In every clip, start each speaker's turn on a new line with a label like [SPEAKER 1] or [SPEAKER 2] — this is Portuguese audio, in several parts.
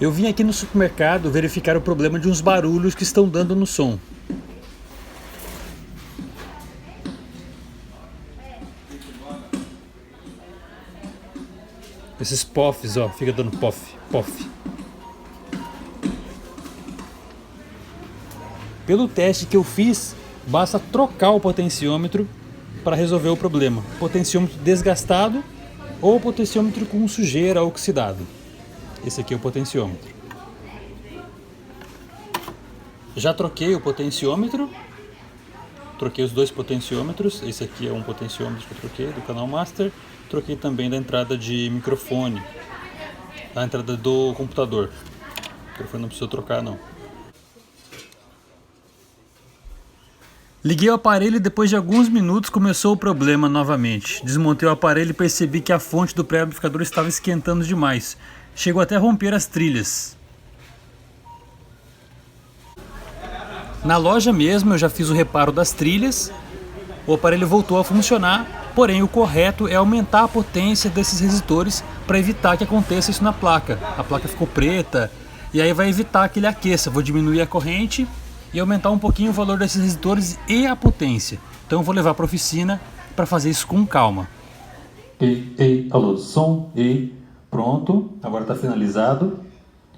[SPEAKER 1] Eu vim aqui no supermercado verificar o problema de uns barulhos que estão dando no som. Esses puffs, ó, fica dando puff, puff. Pelo teste que eu fiz, basta trocar o potenciômetro para resolver o problema. Potenciômetro desgastado ou potenciômetro com sujeira oxidado. Esse aqui é o potenciômetro. Já troquei o potenciômetro. Troquei os dois potenciômetros. Esse aqui é um potenciômetro que eu troquei do canal Master. Troquei também da entrada de microfone, da entrada do computador. O microfone não precisa trocar não. Liguei o aparelho e depois de alguns minutos começou o problema novamente. Desmontei o aparelho e percebi que a fonte do pré-amplificador estava esquentando demais. Chegou até a romper as trilhas. Na loja mesmo eu já fiz o reparo das trilhas. O aparelho voltou a funcionar, porém o correto é aumentar a potência desses resistores para evitar que aconteça isso na placa. A placa ficou preta e aí vai evitar que ele aqueça. Vou diminuir a corrente e aumentar um pouquinho o valor desses resistores e a potência. Então eu vou levar para a oficina para fazer isso com calma. Ei, alô, som, pronto, agora está finalizado.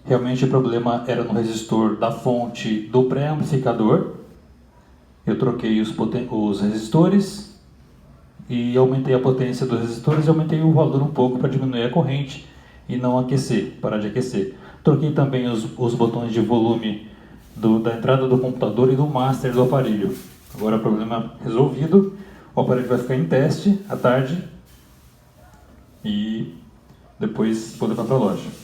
[SPEAKER 1] Realmente o problema era no resistor da fonte do pré-amplificador. Eu troquei os resistores e aumentei a potência dos resistores e aumentei o valor um pouco para diminuir a corrente e não aquecer, parar de aquecer. Troquei também os botões de volume da entrada do computador e do master do aparelho. Agora o problema resolvido, o aparelho vai ficar em teste à tarde e depois vou levar para a loja.